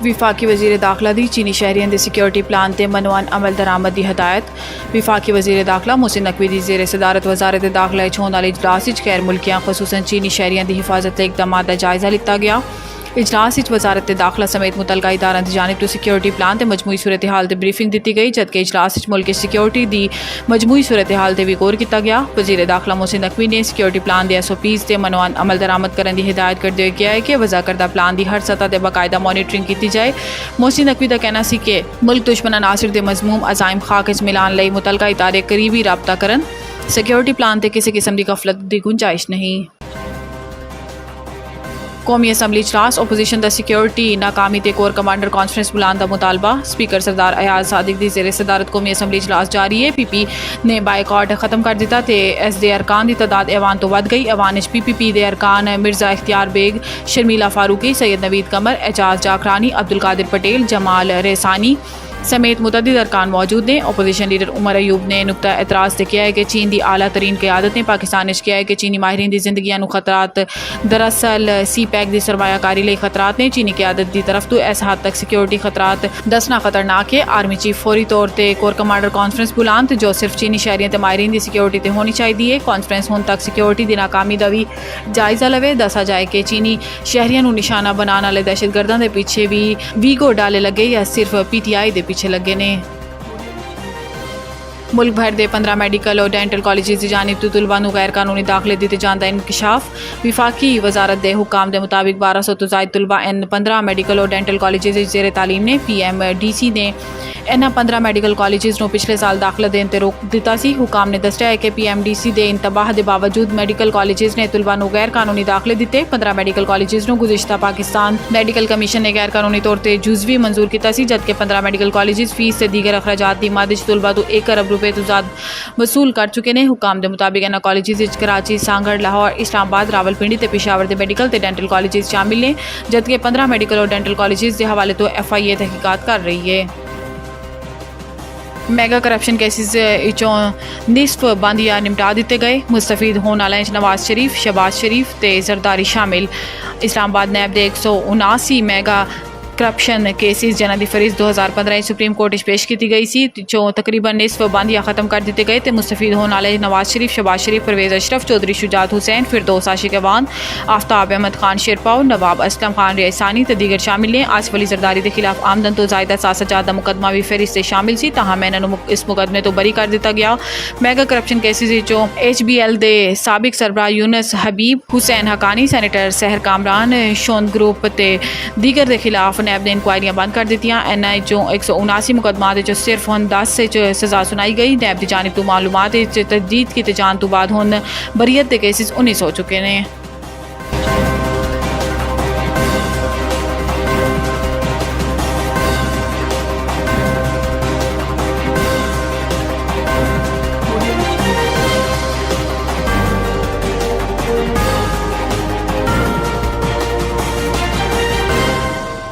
विफाकी वज़ीर दाखिला दी चीनी शहरियों के सिक्योरिटी प्लान ते मनवान अमल दरामद की हदायत। विफाकी वज़ीर दाखिला मोहसिन नकवी दी ज़ेर सदारत वजारत दाखिला च होने वाले इजलास गैर मुल्कियां खसूसन चीनी शहरियों की हिफाजत इकदाम का जायजा लिता गया। इजलास वजारत दाखिला समेत मुतलका इदारा की जानिब तो सिक्योरिटी प्लान ते मजमूई सूरत हाल की ब्रीफिंग दी गई, जबकि इजलास मुल्क सिक्योरिटी की मजमूई सूरत हाल से भी गौर किया गया। वज़ीर दाखिला मोहसिन नकवी ने सिक्योरिटी प्लान के SOPs से मनवान अमल दरामद करने की हिदायत करते हुए कहा है कि वज़ा करदा प्लान की हर सतह पर बाकायदा मॉनिटरिंग की जाए। मोहसिन नकवी का कहना है कि मुल्क दुश्मन अनासर के मजमूम अजाइम खाक च मिलान लई मुतलका इदारे करीबी राबता करन। सिक्योरिटी प्लान से किसी किस्म की गफलत की गुंजाइश नहीं। कौमी असम्बली इजलास ओपोजिशन द सिक्योरिटी नाकामी ते कोर कमांडर कॉन्फ्रेंस बुलाने का मुतालबा। स्पीकर सरदार अयाज सादिक दी ज़ेर सदारत कौमी असम्बली इजलास जारी है। PP ने बायकॉट खत्म कर दिता ते इस दे अरकान की तादाद ऐवान तो वध गई। ऐवान PPP दे अरकान मिर्जा इख्तियार बेग, शर्मिला फारूकी, सैयद नवीद कमर, एजाज जाखरानी, अब्दुल कादिर पटेल, जमाल रेसानी समेत मुतअद्दिद अरकान मौजूद ने। अपोजिशन लीडर उमर अयूब ने नुक्ता एतराज़ से किया है कि चीन की आला तरीन क़यादत ने पाकिस्तान किया है कि चीनी माहिरीन की जिंदगियां खतरात दरअसल CPEC की सरमायाकारी लिए खतरात ने चीनी क़यादत की तरफ तो इस हद तक सिक्योरिटी खतरात दसना खतरनाक है। आर्मी चीफ फौरी तौर पर कोर कमांडर कॉन्फ्रेंस बुलान जो सिर्फ चीनी शहरियों ते माहिरीन की सिक्योरिटी ते होनी चाहिए। कॉन्फ्रेंस हुण तक सिक्योरिटी की नाकामी का भी जायजा लवे। दसा जाए कि चीनी शहरियों निशाना बनाने वाले दहशतगर्दों के पीछे भी वीगो डाले लगे या सिर्फ PTI के पीछे लगे ने। मुल्क भर के 15 मैडिकल और डेंटल कॉलेजेस की जानिब तो तुलबा नूं गैर कानूनी दाखिले दिते जाने का इंकशाफ। विफाकी वजारत के हुकाम के मुताबिक 1200 तो ज़ायद तुलबा इन 15 मैडिकल और डेंटल कॉलेजेस ज़ेर तालीम ने। PMDC ने इन्हां 15 मैडिकल कॉलेजेस नूं पिछले साल दाखिला देने ते रोक दिता सी। हुकाम ने दस्सिया है कि PMDC के इंतबाह के बावजूद मैडिकल कॉलेजेस ने तुलबा नूं गैर कानूनी दाखिले दिते। 15 मैडिकल कॉलेजेस नूं गुज़िश्ता पाकिस्तान मेडिकल कमीशन ने गैर कानूनी तौर पर जुज़वी मंजूर किया सी, जबकि 15 मैडिकल कॉलेजेस फीस से दीगर अखराजात की मद तुलबा तो 1 अरब रुपए तो ज़्यादा वसूल कर चुके हैं। हुकाम के मुताबिक इन्हां कॉलेजेस कराची, सांगड़, लाहौर, इस्लामाबाद, रावलपिंडी ते पेशावर के मैडिकल ते डेंटल कॉलेजेस शामिल ने, जबकि 15 मैडिकल और डेंटल कॉलेजेस के हवाले तो FIA तहकीकात कर रही है। मैगा करप्शन केसिस चों निसफ बंद या निपटा दिते गए। मुस्तफीद होने वाले नवाज शरीफ, शहबाज शरीफ ते जरदारी शामिल। इस्लामाबाद नैब के 179 मैगा करप्शन केसिस जिन्हां दी फरीज 2015 सुप्रीम कोर्ट पेश की गई सी जो तकरीबन निसफ बंद या खत्म कर दिते गए। तो मुस्तफीद होने वाले नवाज शरीफ, शहबाज शरीफ, परवेज़ अशरफ, चौधरी शुजात हुसैन, फिरदौस आशिक अवान, आफ्ताब अहमद खान शेरपाव, नवाब असलम खान रियासानी तो दीगर शामिल हैं। आसिफ अली जरदारी के खिलाफ आमदन तो ज़ायदा सासजात का मुकदमा भी फहरिस्त से शामिल सी, ताहम इन्होंने इस मुकदमे तो बरी कर दिता गया। मैगा करप्शन केसिस चों HBL के साबिक सरबराह यूनस हबीब, हुसैन हकानी, सैनेटर सहर कामरान, शोन ग्रुप ते दीगर के खिलाफ नैब ने इंक्वायरियां बंद कर दित्तियां। NI चों 179 मुकदमात जो सिर्फ हुण 10 से सज़ा सुनाई गई। नैब की जानिब तो मालूमात तजदीद की जान तो बाद हुण बरीयत के केसिस 19 हो चुके हैं।